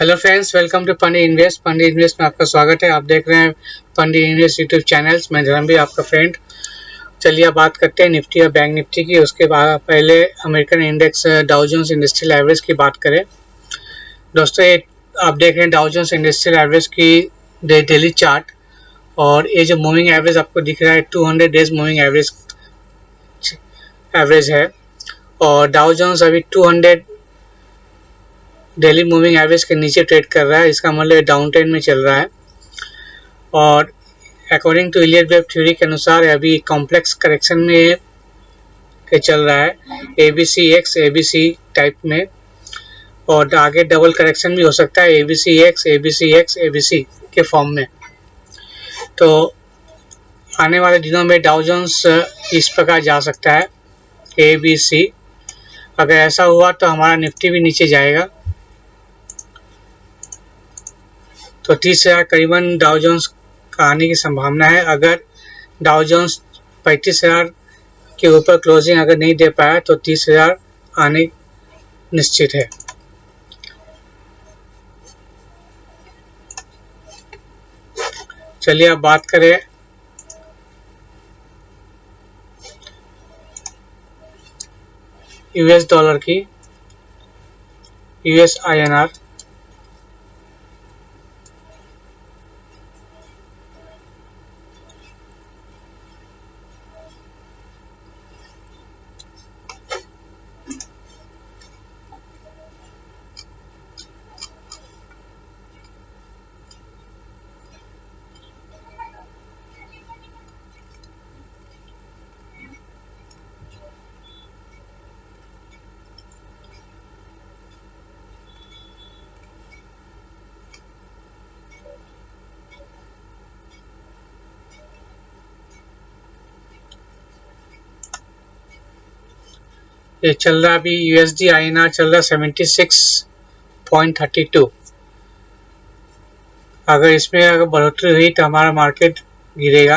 Hello friends, welcome to Pandit Invest. Pandit Invest में आपका स्वागत है। आप देख रहे हैं पंडित इन्वेस्ट यूट्यूब चैनल्स। मैं धर्मवीर, आपका फ्रेंड। चलिए अब बात करते हैं निफ्टी और बैंक निफ्टी की। उसके बाद पहले American index Dow Jones Industrial Average की बात करें। दोस्तों, ये आप देख रहे हैं डाउ जोन्स इंडस्ट्रियल एवरेज की डेली चार्ट, और ये जो मूविंग एवरेज आपको दिख रहा है 200 डेज मूविंग एवरेज है। और डाउ जोन्स अभी 200 डेली मूविंग एवरेज के नीचे ट्रेड कर रहा है। इसका मतलब डाउन ट्रेंड में चल रहा है। और according to Elliott wave theory के अनुसार अभी कॉम्प्लेक्स करेक्शन में के चल रहा है, ABC X ABC टाइप में, और आगे डबल करेक्शन भी हो सकता है ABC X ABC X ABC के फॉर्म में। तो आने वाले दिनों में डाउ जोन्स इस प्रकार जा सकता है ABC। अगर ऐसा हुआ तो हमारा निफ्टी भी नीचे जाएगा। तो 30,000 करीबन डाउ जोन्स का आने की संभावना है। अगर डाउ जोन्स 35,000 के ऊपर क्लोजिंग अगर नहीं दे पाया तो 30,000 आने निश्चित है। चलिए अब बात करें US डॉलर की, US INR। ये चल रहा अभी USD INR चल रहा 76.32। अगर इसमें अगर बढ़ोतरी हुई तो हमारा मार्केट गिरेगा।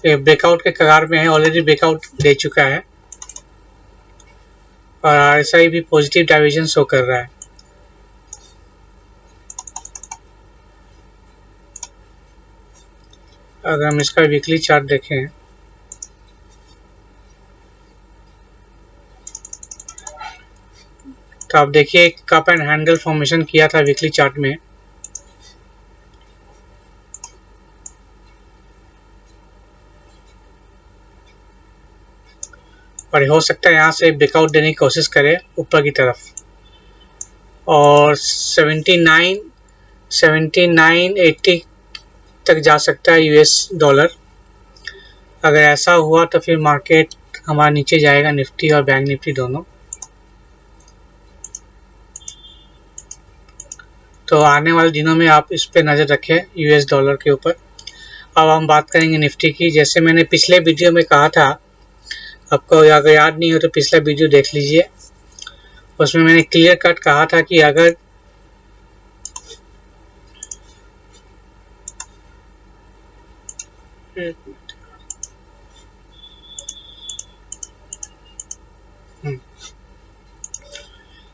ये ब्रेकआउट के कगार में है, ऑलरेडी ब्रेकआउट दे चुका है, और RSI भी पॉजिटिव डाइवर्जन शो कर रहा है। अगर हम इसका वीकली चार्ट देखें तो आप देखिए कप एंड हैंडल फॉर्मेशन किया था वीकली चार्ट में, और हो सकता है यहाँ से ब्रेकआउट देने की कोशिश करे ऊपर की तरफ, और 79.80 तक जा सकता है US डॉलर। अगर ऐसा हुआ तो फिर मार्केट हमारा नीचे जाएगा, निफ्टी और बैंक निफ्टी दोनों। तो आने वाले दिनों में आप इस पे नज़र रखें US डॉलर के ऊपर। अब हम बात करेंगे निफ्टी की। जैसे मैंने पिछले वीडियो में कहा था, आपको अगर याद नहीं हो तो पिछला वीडियो देख लीजिए। उसमें मैंने क्लियर कट कहा था कि अगर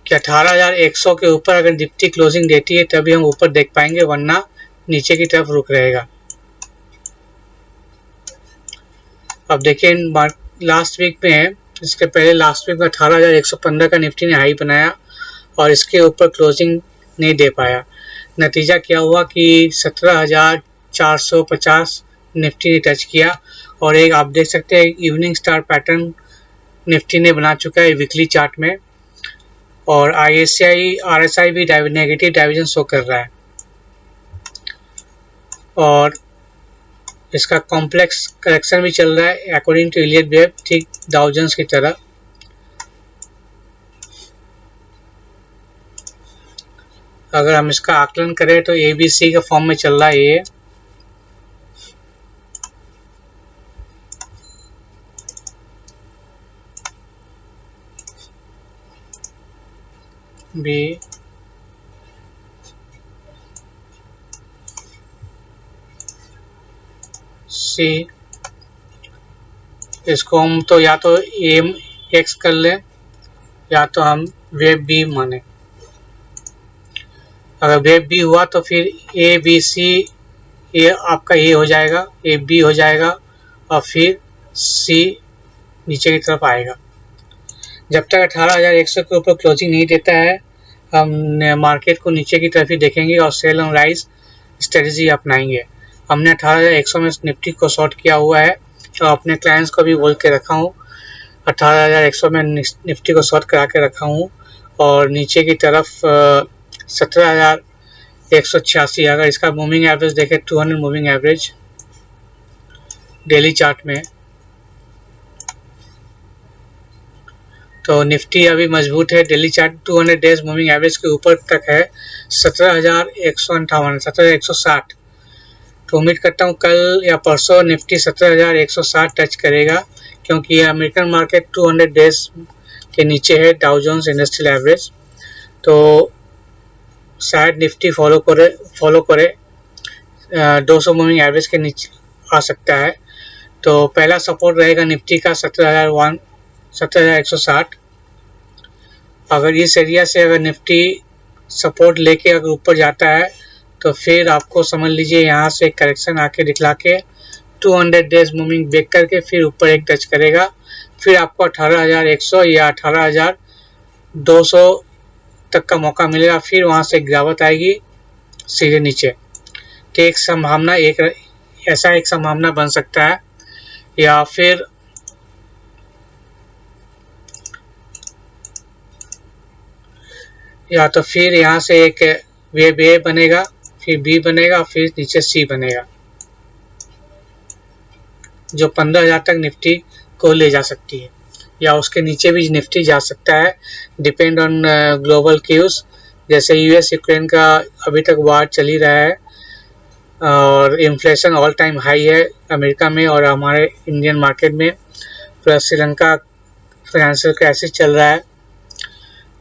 कि 18,100 के ऊपर अगर निफ्टी क्लोजिंग देती है तभी हम ऊपर देख पाएंगे, वरना नीचे की तरफ रुक रहेगा। अब देखिए लास्ट वीक में है, इसके पहले लास्ट वीक में 18,115 का निफ्टी ने हाई बनाया और इसके ऊपर क्लोजिंग नहीं दे पाया। नतीजा क्या हुआ कि 17,450 निफ्टी ने टच किया, और एक आप देख सकते हैं इवनिंग स्टार पैटर्न निफ्टी ने बना चुका है वीकली चार्ट में, और ISI RSI भी नेगेटिव डाइवर्जन शो कर रहा है, और इसका कॉम्प्लेक्स करेक्शन भी चल रहा है अकॉर्डिंग टू इलियट वेव, ठीक डाउ जोन्स की तरह। अगर हम इसका आकलन करें तो ABC के फॉर्म में चल रहा है ये, बी 86, इसको हम तो या तो एम एक्स कर लें या तो हम वेब बी माने। अगर वेब बी हुआ तो फिर ए बी सी, ये आपका ए हो जाएगा, ए बी हो जाएगा और फिर सी नीचे की तरफ आएगा। जब तक 18,100 के ऊपर क्लोजिंग नहीं देता है हम मार्केट को नीचे की तरफ ही देखेंगे और सेल ऑन राइज स्ट्रेटजी अपनाएंगे। हमने 18,100 में निफ्टी को शॉर्ट किया हुआ है और अपने क्लाइंट्स को भी बोल के रखा हूँ 18,100 में निफ्टी को शॉर्ट करा के रखा हूँ और नीचे की तरफ 17,186। अगर इसका मूविंग एवरेज देखें 200 मूविंग एवरेज डेली चार्ट में, तो निफ्टी अभी मजबूत है। Daily chart 200 days moving average के ऊपर तक है 17,158, 17,160। तो उम्मीद करता हूँ कल या परसों निफ्टी 17,160 टच करेगा, क्योंकि ये अमेरिकन मार्केट 200 डेज के नीचे है डाउ जोन्स इंडस्ट्रियल एवरेज। तो शायद निफ्टी फॉलो करे 200 मूविंग एवरेज के नीचे आ सकता है। तो पहला सपोर्ट रहेगा निफ्टी का 17,160। अगर इस एरिया से अगर निफ्टी सपोर्ट लेके अगर ऊपर जाता है तो फिर आपको समझ लीजिए यहाँ से करेक्शन आके दिखला के 200 डेज मूविंग ब्रेक करके फिर ऊपर एक टच करेगा, फिर आपको 18,100 या 18,200 तक का मौका मिलेगा, फिर वहाँ से गिरावट आएगी सीधे नीचे। तो एक संभावना ऐसा एक संभावना बन सकता है, या फिर यहाँ से एक वेब ए बनेगा, फिर बी बनेगा, फिर नीचे सी बनेगा, जो 15,000 तक निफ्टी को ले जा सकती है, या उसके नीचे भी निफ्टी जा सकता है, डिपेंड ऑन ग्लोबल क्यूज। जैसे यूएस यूक्रेन का अभी तक वार चल ही रहा है और इन्फ्लेशन ऑल टाइम हाई है अमेरिका में और हमारे इंडियन मार्केट में, प्लस श्रीलंका फाइनेंशियल क्राइसिस चल रहा है।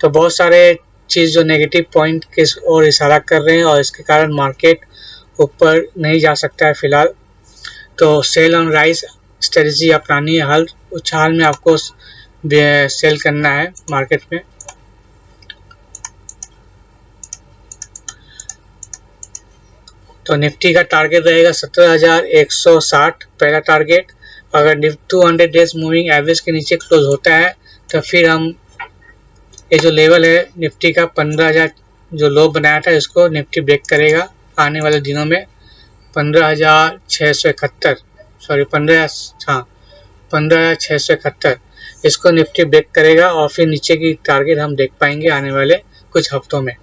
तो बहुत सारे चीज़ जो नेगेटिव पॉइंट के ओर इशारा कर रहे हैं और इसके कारण मार्केट ऊपर नहीं जा सकता है फिलहाल। तो सेल ऑन राइज स्ट्रेटजी अपनानी है, हर उछाल में आपको सेल करना है मार्केट में। तो निफ्टी का टारगेट रहेगा 17,160 पहला टारगेट। अगर 200 डेज मूविंग एवरेज के नीचे क्लोज होता है तो फिर हम ये जो लेवल है निफ्टी का 15,000 जो लो बनाया था इसको निफ्टी ब्रेक करेगा आने वाले दिनों में। 15,671 इसको निफ्टी ब्रेक करेगा और फिर नीचे की टारगेट हम देख पाएंगे आने वाले कुछ हफ्तों में।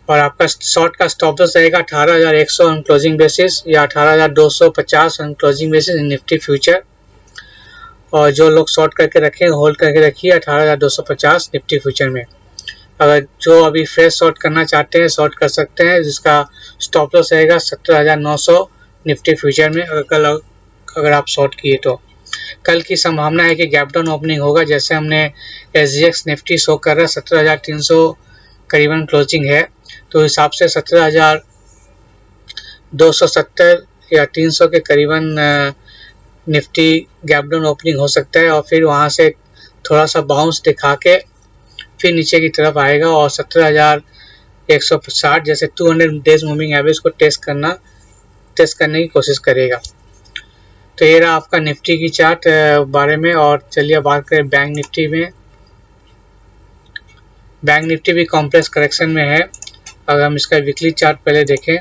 और आपका शॉर्ट का स्टॉप लॉस रहेगा 18,100 ऑन क्लोजिंग बेसिस या 18,250 on closing basis in Nifty future. और जो लोग शॉर्ट करके रखें होल्ड करके रखिए 18,250 निफ्टी फ्यूचर में। अगर जो अभी फ्रेश शॉर्ट करना चाहते हैं शॉर्ट कर सकते हैं, जिसका स्टॉप लॉस रहेगा 17,900 निफ्टी फ्यूचर में। अगर आप शॉर्ट किए तो कल की संभावना है कि गैप डाउन ओपनिंग होगा, जैसे हमने SGX निफ्टी शो कर रहा है 17,300 करीबन क्लोजिंग है, तो हिसाब से 17,270 या 300 के करीबन निफ्टी गैप डाउन ओपनिंग हो सकता है और फिर वहां से थोड़ा सा बाउंस दिखा के फिर नीचे की तरफ आएगा और 17,160 जैसे 200 डेज मूविंग एवरेज को टेस्ट करने की कोशिश करेगा। तो ये रहा आपका निफ्टी की चार्ट बारे में। और चलिए बात करें बैंक निफ्टी में। बैंक निफ्टी भी कॉम्प्लेक्स करेक्शन में है। अगर हम इसका वीकली चार्ट पहले देखें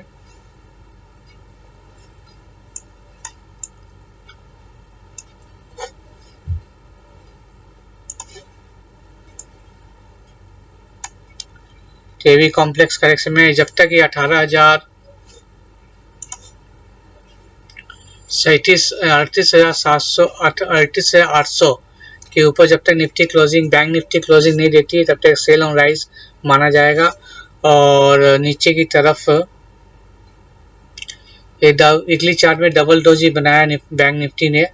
ये भी कॉम्प्लेक्स करेक्शन में, जब तक ये 38,800 के ऊपर जब तक Nifty closing bank Nifty closing नहीं देती है तब तक सेल ऑन राइज माना जाएगा। और नीचे की तरफ ये वीकली चार्ट में डबल डोजी बनाया बैंक निफ्टी ने,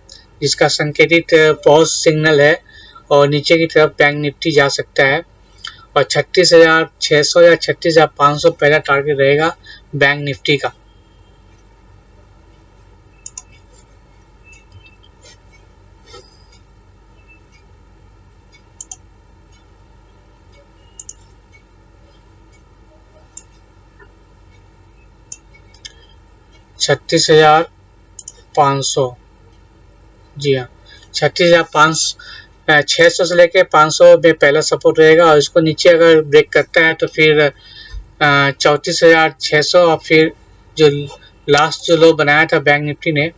जिसका संकेतित पॉज सिग्नल है और नीचे की तरफ बैंक निफ्टी जा सकता है। और 36,600 या 36,500 पहला टारगेट रहेगा बैंक निफ्टी का। 36,500। जी हाँ, 36,600 से लेके 500 में पहला सपोर्ट रहेगा, और इसको नीचे अगर ब्रेक करता है तो फिर 34,600, और फिर जो लास्ट जो लो बनाया था बैंक निफ्टी ने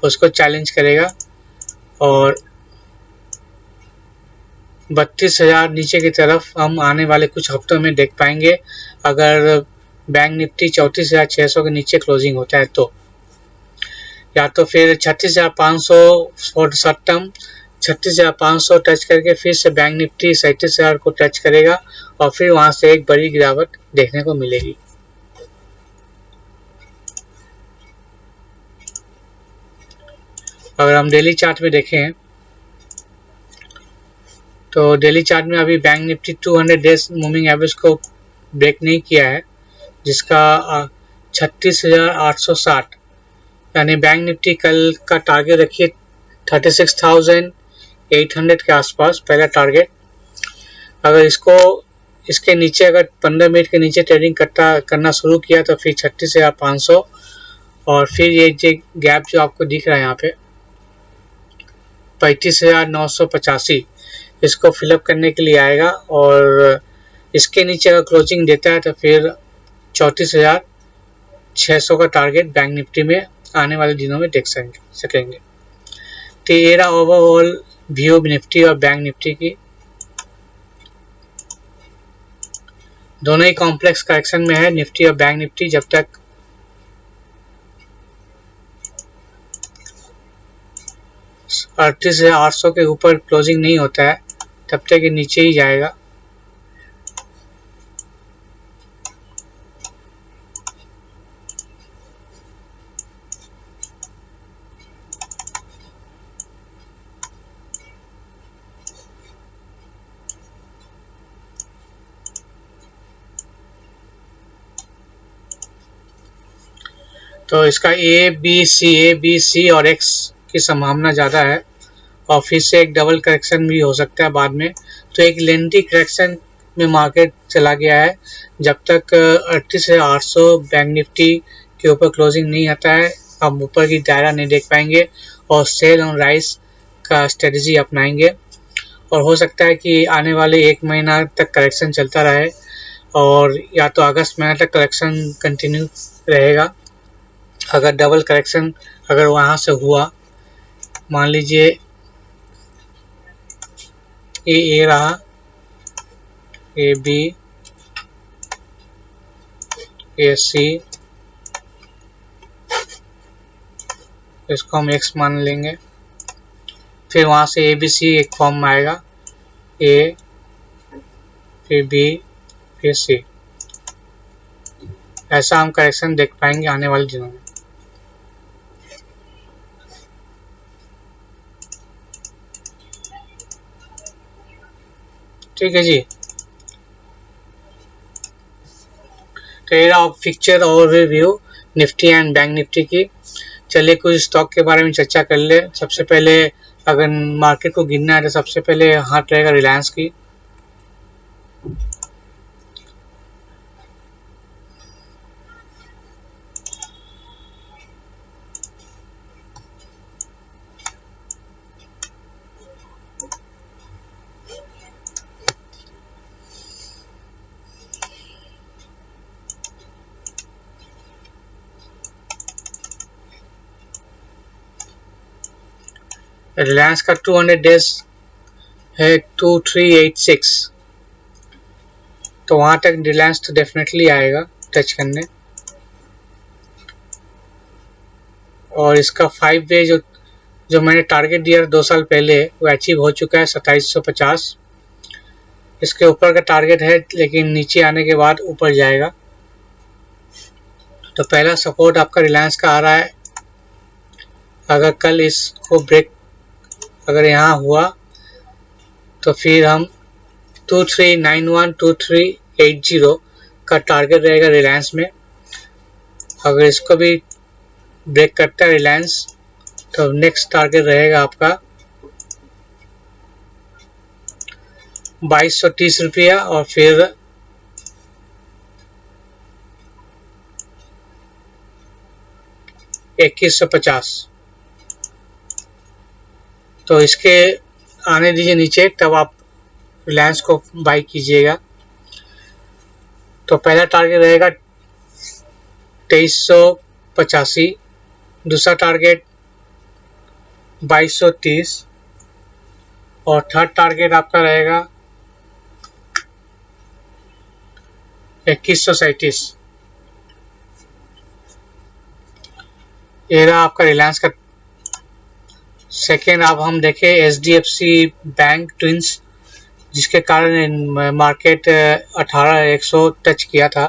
उसको चैलेंज करेगा, और 32,000 नीचे की तरफ हम आने वाले कुछ हफ्तों में देख पाएंगे, अगर बैंक निफ्टी 34,600 के नीचे क्लोजिंग होता है तो, या तो फिर 36,500 फॉर शॉर्ट टर्म, 36,500 टच करके फिर से बैंक निफ्टी 37,000 को टच करेगा, और फिर वहां से एक बड़ी गिरावट देखने को मिलेगी। अगर हम डेली चार्ट में देखें तो डेली चार्ट में अभी bank Nifty 200 days moving average को ब्रेक नहीं किया है, जिसका 36,860, यानी बैंक निफ्टी कल का टारगेट रखिए 36,800 के आसपास पहला टारगेट। अगर इसके नीचे अगर 15 मिनट के नीचे ट्रेडिंग करना शुरू किया तो फिर 36,500, और फिर ये जो गैप जो आपको दिख रहा है यहाँ पे 35,985, इसको फिलअप करने के लिए आएगा, और इसके नीचे अगर क्लोजिंग देता है तो फिर 34,600 का टारगेट बैंक निफ्टी में आने वाले दिनों में देख सकेंगे। तो ये रहा ओवरऑल व्यू निफ्टी और बैंक निफ्टी की। दोनों ही कॉम्प्लेक्स करेक्शन में है निफ्टी और बैंक निफ्टी। जब तक 38,800 के ऊपर क्लोजिंग नहीं होता है तब तक ये नीचे ही जाएगा। तो इसका ए बी सी और एक्स की संभावना ज़्यादा है, और फिर से एक डबल करेक्शन भी हो सकता है बाद में। तो एक लेंथी करेक्शन में मार्केट चला गया है। जब तक 38,800 बैंक निफ्टी के ऊपर क्लोजिंग नहीं आता है हम ऊपर की दायरा नहीं देख पाएंगे, और सेल ऑन राइज का स्ट्रेटजी अपनाएंगे, और हो सकता है कि आने वाले 1 महीना तक करेक्शन चलता रहे, और या तो अगस्त महीना तक करेक्शन कंटिन्यू रहेगा। अगर डबल करेक्शन अगर वहाँ से हुआ, मान लीजिए ए रहा, ए बी, ए सी, इसको हम एक्स मान लेंगे, फिर वहाँ से ए बी सी एक फॉर्म में आएगा, ए फिर बी फिर सी, ऐसा हम करेक्शन देख पाएंगे आने वाले दिनों में। ठीक है जी। तो ये रहा पिक्चर और review Nifty and bank Nifty की। चलिए कुछ स्टॉक के बारे में चर्चा कर ले। सबसे पहले अगर मार्केट को गिनना है तो सबसे पहले हाथ रहेगा रिलायंस की। रिलायंस का 200 डेज है 2386, तो वहां तक रिलायंस तो डेफिनेटली आएगा टच करने। और इसका 5 वे जो मैंने टारगेट दिया 2 साल पहले वो अचीव हो चुका है 2750। इसके ऊपर का टारगेट है लेकिन नीचे आने के बाद ऊपर जाएगा। तो पहला सपोर्ट आपका रिलायंस का आ रहा है। अगर कल इसको ब्रेक अगर यहाँ हुआ तो फिर हम 2391 2380 का टारगेट रहेगा रिलायंस में। अगर इसको भी ब्रेक करता है रिलायंस तो नेक्स्ट टारगेट रहेगा आपका 2230 रुपया, और फिर 2150। तो इसके आने दीजिए नीचे, तब आप रिलायंस को बाई कीजिएगा। तो पहला टारगेट रहेगा 2385, दूसरा टारगेट 2230 और थर्ड टारगेट आपका रहेगा 2137। ये रहा आपका रिलायंस का। सेकेंड अब हम देखें HDFC बैंक ट्विंस, जिसके कारण मार्केट 18100 टच किया था।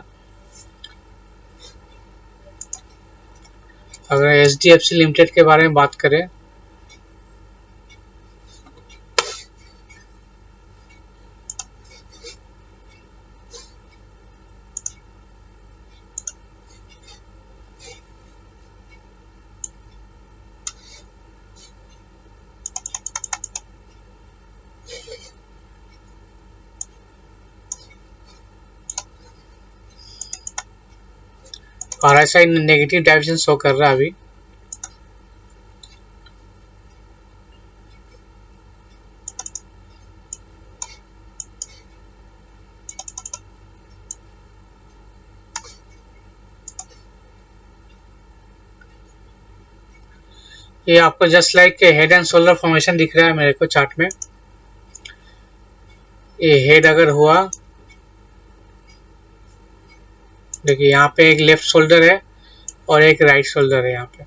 अगर HDFC लिमिटेड के बारे में बात करें, RSI नेगेटिव डायरेक्शन शो कर रहा है अभी। ये आपको just like head and shoulder formation दिख रहा है मेरे को चार्ट में। ये हेड अगर हुआ, देखिए यहाँ पे एक लेफ्ट शोल्डर है और एक राइट शोल्डर है यहाँ पे,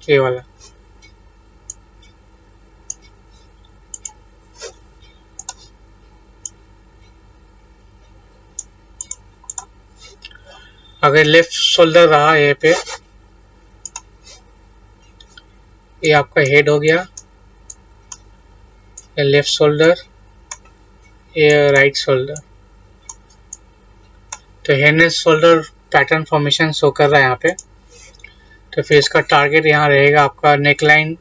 ये वाला। अगर लेफ्ट शोल्डर रहा ये पे, ये आपका हेड हो गया, ये लेफ्ट शोल्डर, ये राइट शोल्डर। तो head and shoulder pattern formation show कर रहा है यहाँ पे। तो फिर इसका टारगेट यहाँ रहेगा आपका नेकलाइन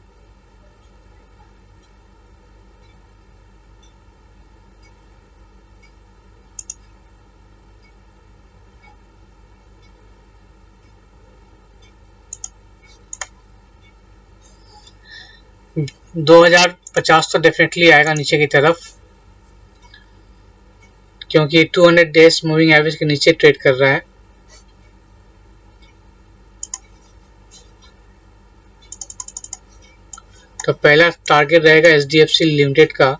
2050 तो डेफिनेटली आएगा नीचे की तरफ, क्योंकि 200 डेज मूविंग एवरेज के नीचे ट्रेड कर रहा है। तो पहला टारगेट रहेगा HDFC लिमिटेड का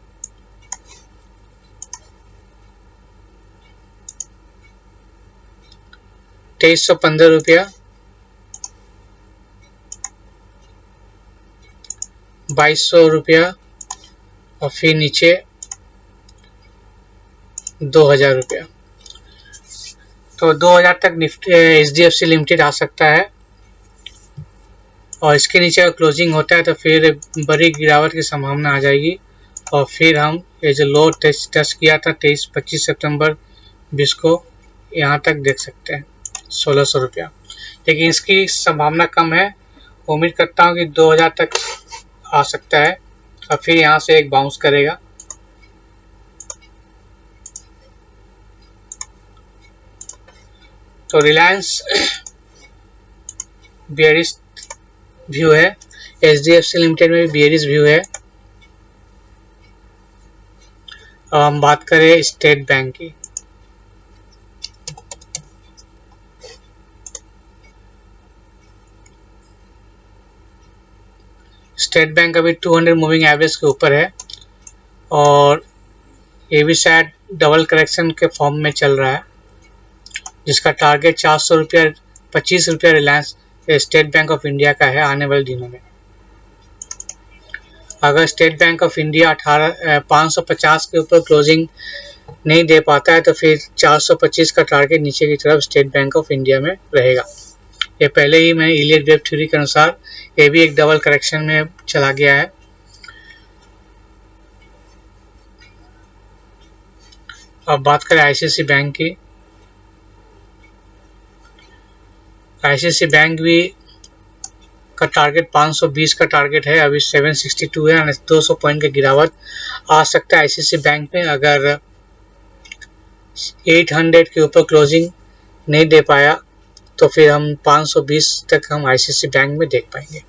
2315 रुपया, 2200 रुपया और फिर नीचे 2000 रुपया। तो 2000 तक निफ्टी HDFC लिमिटेड आ सकता है, और इसके नीचे अगर क्लोजिंग होता है तो फिर बड़ी गिरावट की संभावना आ जाएगी, और फिर हम ये जो लो टच किया था 25 सितंबर 20 को, यहाँ तक देख सकते हैं 1600 रुपया। लेकिन इसकी संभावना कम है, उम्मीद करता हूँ कि 2000 तक आ सकता है और फिर यहाँ से एक बाउंस करेगा। तो रिलायंस बेयरिश व्यू है, HDFC लिमिटेड में भी बेयरिश व्यू है। अब हम बात करें स्टेट बैंक की। स्टेट बैंक अभी 200 मूविंग एवरेज के ऊपर है, और ये भी शायद डबल करेक्शन के फॉर्म में चल रहा है, जिसका टारगेट 400 रुपया 25 रुपया Reliance state bank of India का है आने वाले दिनों में। अगर स्टेट बैंक ऑफ इंडिया 550 के ऊपर क्लोजिंग नहीं दे पाता है तो फिर 425 का टारगेट नीचे की तरफ स्टेट बैंक ऑफ इंडिया में रहेगा। ये पहले ही मैं इलियट वेव थ्योरी के अनुसार ये भी एक डबल करेक्शन में चला गया है। अब बात करें ICICI बैंक की। ICICI बैंक भी का टारगेट 520 का टारगेट है, अभी 762 है, 200 पॉइंट की गिरावट आ सकता है ICICI बैंक में अगर 800 के ऊपर क्लोजिंग नहीं दे पाया तो फिर हम 520 तक हम आईसीआईसी बैंक में देख पाएंगे।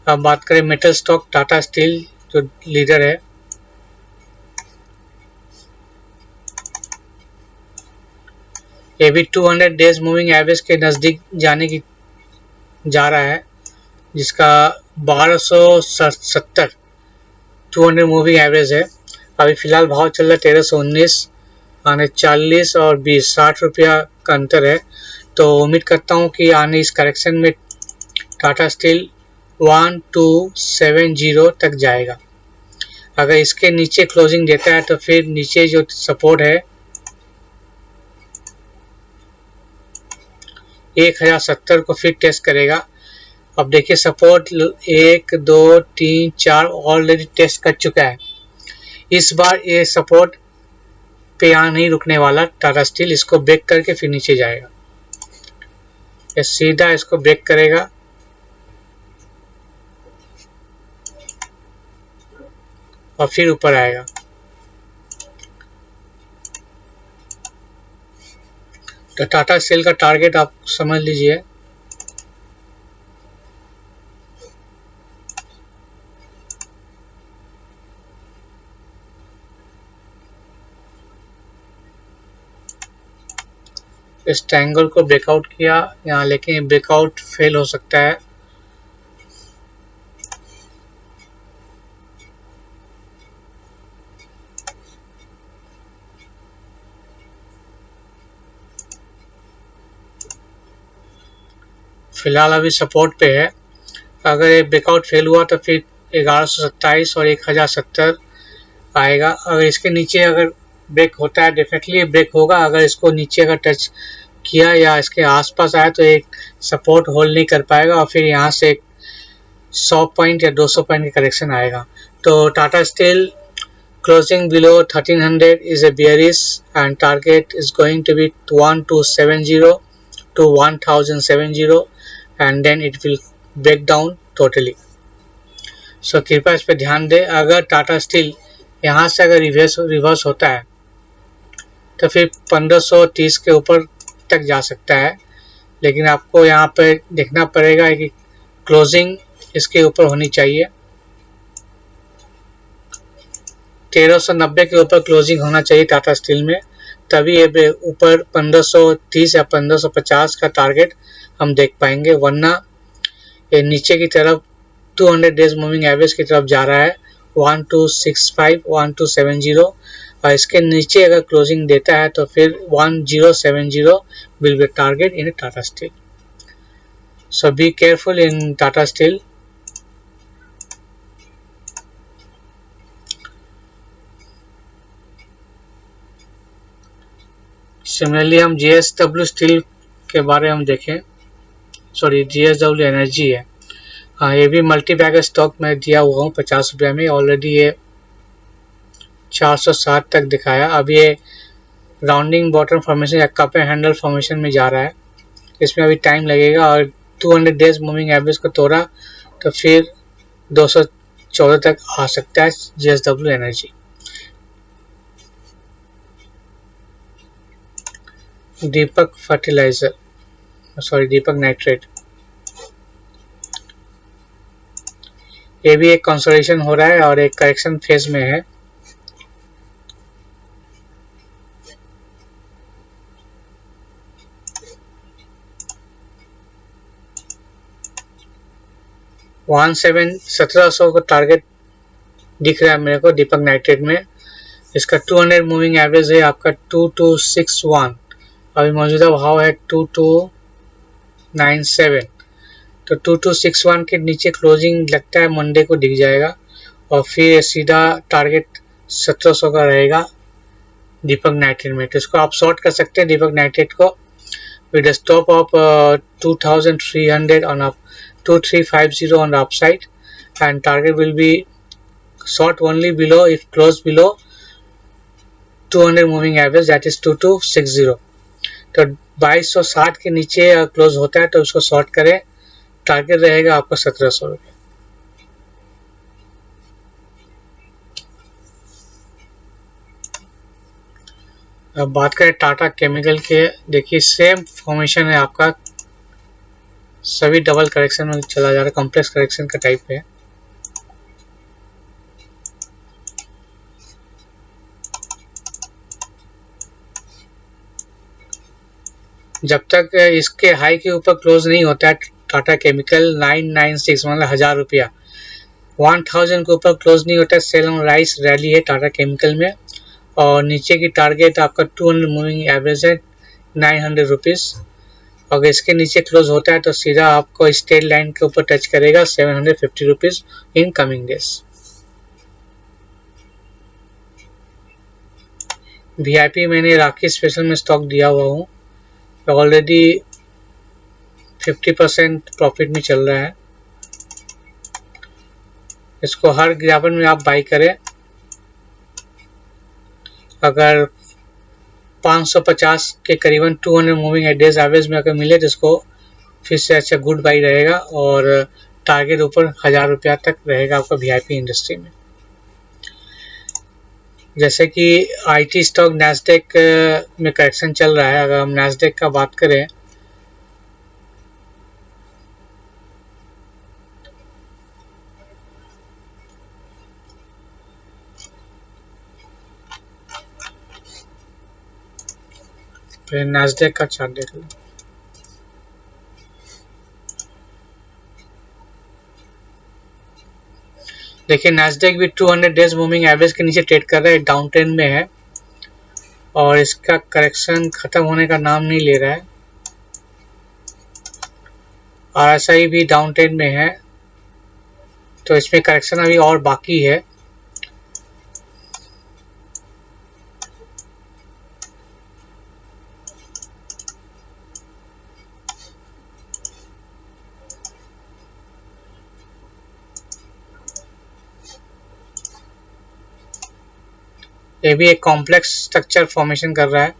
अब बात करें मेटल स्टॉक, टाटा स्टील जो लीडर है, ये भी 200 डेज मूविंग एवरेज के नज़दीक जाने की जा रहा है, जिसका 1270 200 मूविंग एवरेज है। अभी फिलहाल भाव चल रहा है 1319, आने 40 और 20 60 रुपया का अंतर है। तो उम्मीद करता हूँ कि आने इस करेक्शन में टाटा स्टील 1270 तक जाएगा। अगर इसके नीचे क्लोजिंग देता है तो फिर नीचे जो सपोर्ट है 1070 को फिर टेस्ट करेगा। अब देखिए सपोर्ट 1 2 3 4 ऑलरेडी टेस्ट कर चुका है। इस बार ये सपोर्ट पे यहाँ नहीं रुकने वाला टाटा स्टील, इसको ब्रेक करके फिर नीचे जाएगा। ये सीधा इसको ब्रेक करेगा और फिर ऊपर आएगा। तो टाटा स्टील का टारगेट आप समझ लीजिए, इस ट्रायंगल को ब्रेकआउट किया यहाँ, लेकिन ब्रेकआउट फेल हो सकता है। फिलहाल अभी सपोर्ट पे है। अगर ये ब्रेकआउट फेल हुआ तो फिर 1127 और 1070 आएगा। अगर इसके नीचे अगर ब्रेक होता है, डेफिनेटली ब्रेक होगा। अगर इसको नीचे अगर टच किया या इसके आसपास आया तो एक सपोर्ट होल्ड नहीं कर पाएगा और फिर यहाँ से 100 पॉइंट या 200 पॉइंट की करेक्शन आएगा। तो Tata steel closing below 1300 is a bearish and target is going to be 1270 to 1070 and then it will break down totally. So कृपया इस पर ध्यान दें। अगर टाटा स्टील यहाँ से अगर रिवर्स होता है तो फिर 1530 के ऊपर तक जा सकता है, लेकिन आपको यहाँ पर देखना पड़ेगा कि क्लोजिंग इसके ऊपर होनी चाहिए। 1390 के ऊपर क्लोजिंग होना चाहिए टाटा स्टील में, तभी ये ऊपर 1530 या 1550 का टारगेट हम देख पाएंगे। वरना ये नीचे की तरफ 200 डेज मूविंग एवरेज की तरफ जा रहा है 1265 1270, और इसके नीचे अगर क्लोजिंग देता है तो फिर 1070 will be target in Tata Steel. So be careful in Tata Steel. Similarly हम JSW स्टील के बारे में हम देखें, सॉरी JSW एनर्जी है। हाँ, ये भी मल्टी बैगर स्टॉक में दिया हुआ हूँ 50 रुपये में। ऑलरेडी ये 460 तक दिखाया। अब ये राउंडिंग बॉटम फॉर्मेशन या कप एंड हैंडल फॉर्मेशन में जा रहा है, इसमें अभी टाइम लगेगा। और 200 डेज मूविंग एवरेज को तोड़ा तो फिर 214 तक आ सकता है JSW एनर्जी। दीपक फर्टिलाइजर, सॉरी दीपक नाइट्रेट, ये भी एक कंसोलिडेशन हो रहा है और एक करेक्शन फेज में है। वन 1700 का टारगेट दिख रहा है मेरे को दीपक नाइट्रेट में। इसका 200 मूविंग एवरेज है आपका 2261, अभी मौजूदा भाव है 2297। तो 2261 के नीचे क्लोजिंग लगता है मंडे को दिख जाएगा और फिर सीधा टारगेट 1700 का रहेगा दीपक नाइट्रेट में। तो इसको आप शॉर्ट कर सकते हैं दीपक नाइट्रेट को with a stop of 2300 on up 2350 on the upside, and target will be short only below if close below 200 moving average, that is 2260। तो 2260 के नीचे क्लोज होता है तो उसको शॉर्ट करें, टारगेट रहेगा आपका 1700 रुपये। अब बात करें टाटा केमिकल के, देखिए सेम फॉर्मेशन है आपका, सभी डबल करेक्शन में चला जा रहा है, कॉम्प्लेक्स करेक्शन का टाइप है। जब तक इसके हाई के ऊपर क्लोज नहीं होता है टाटा केमिकल 996 मतलब 1000 रुपया, 1000 के ऊपर क्लोज नहीं होता है, सेल ऑन राइस रैली है टाटा केमिकल में। और नीचे की टारगेट आपका 200 मूविंग एवरेज है 900 रुपीज़। अगर इसके नीचे क्लोज होता है तो सीधा आपको स्ट्रेट लाइन के ऊपर टच करेगा 750 rupees in coming days. VIP मैंने राखी स्पेशल में स्टॉक दिया हुआ हूँ, ऑलरेडी 50% प्रॉफिट में चल रहा है। इसको हर गिरावट में आप बाई करें। अगर 550 के करीबन 200 मूविंग डेज एवरेज में अगर मिले तो इसको फिर से अच्छा गुड बाई रहेगा और टारगेट ऊपर 1000 रुपया तक रहेगा आपका वीआईपी इंडस्ट्री में। जैसे कि आईटी स्टॉक नैस्डैक में करेक्शन चल रहा है, अगर हम नैस्डैक का बात करें फिर नैस्डैक का चार्ट देख लो। देखिए नैस्डैक भी 200 डेज मूविंग एवरेज के नीचे ट्रेड कर रहा है, डाउन ट्रेंड में है और इसका करेक्शन खत्म होने का नाम नहीं ले रहा है। आरएसआई भी डाउन ट्रेंड में है, तो इसमें करेक्शन अभी और बाकी है। ये भी एक कॉम्प्लेक्स स्ट्रक्चर फॉर्मेशन कर रहा है।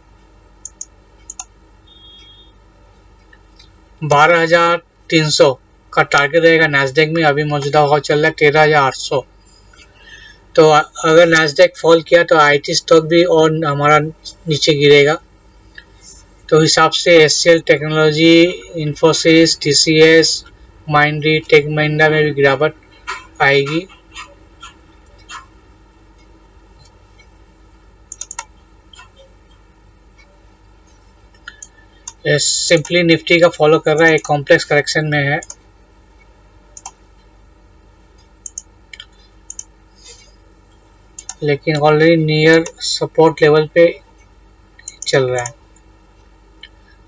12300 का टारगेट रहेगा नैस्डैक में, अभी मौजूदा भाव चल रहा है 13800। तो अगर नैस्डैक फॉल किया तो आईटी स्टॉक भी और हमारा नीचे गिरेगा। तो हिसाब से HCL technology, Infosys, TCS, Mindtree, tech Mahindra में भी गिरावट आएगी। सिंपली निफ्टी का फॉलो कर रहा है, एक कॉम्प्लेक्स करेक्शन में है। लेकिन ऑलरेडी नियर सपोर्ट लेवल पे चल रहा है।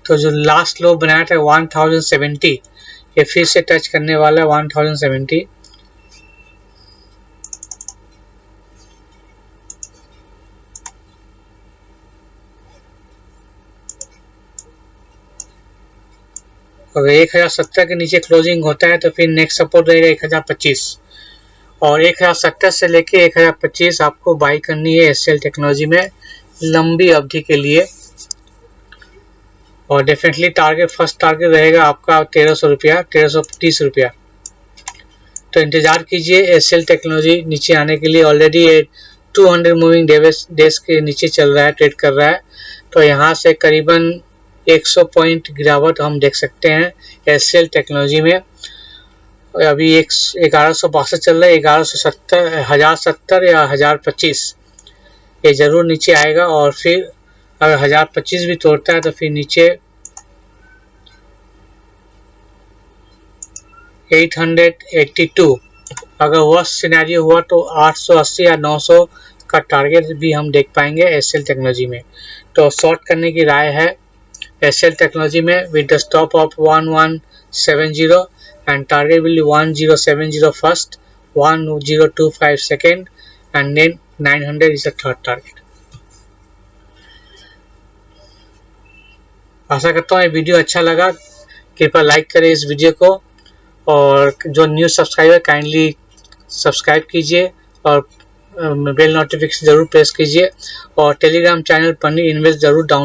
तो जो लास्ट लो बनाया था 1070, ये फिर से टच करने वाला है 1070। अगर 1070 के नीचे क्लोजिंग होता है तो फिर नेक्स्ट सपोर्ट रहेगा 1025 और 1070 से लेके 1025 आपको बाई करनी है एचसीएल टेक्नोलॉजी में लंबी अवधि के लिए। और डेफिनेटली टारगेट, फर्स्ट टारगेट रहेगा आपका 1300 रुपया, 1330 रुपया। तो इंतजार कीजिए एचसीएल टेक्नोलॉजी नीचे आने के लिए। ऑलरेडी 200 मूविंग डेज के नीचे चल रहा है, ट्रेड कर रहा है। तो यहाँ से करीबन 100 पॉइंट गिरावट हम देख सकते हैं एचसीएल टेक्नोलॉजी में। अभी 1162 चल रहा है, 1170, 1070 या 1025 ये जरूर नीचे आएगा। और फिर अगर 1025 भी तोड़ता है तो फिर नीचे 882, अगर वर्स्ट सिनेरियो हुआ तो 880 या 900 का टारगेट भी हम देख पाएंगे एचसीएल टेक्नोलॉजी में। तो शॉर्ट करने की राय है एचसीएल टेक्नोलॉजी में with the stop of 1170 and target will be 1070 first, 1025 second and then 900 is the third target। आशा करता हूँ ये वीडियो अच्छा लगा, कृपया लाइक करें इस वीडियो को और जो न्यू सब्सक्राइबर काइंडली सब्सक्राइब कीजिए और बेल नोटिफिकेशन जरूर प्रेस कीजिए और टेलीग्राम चैनल पन्नी इन्वेस्ट जरूर डाउन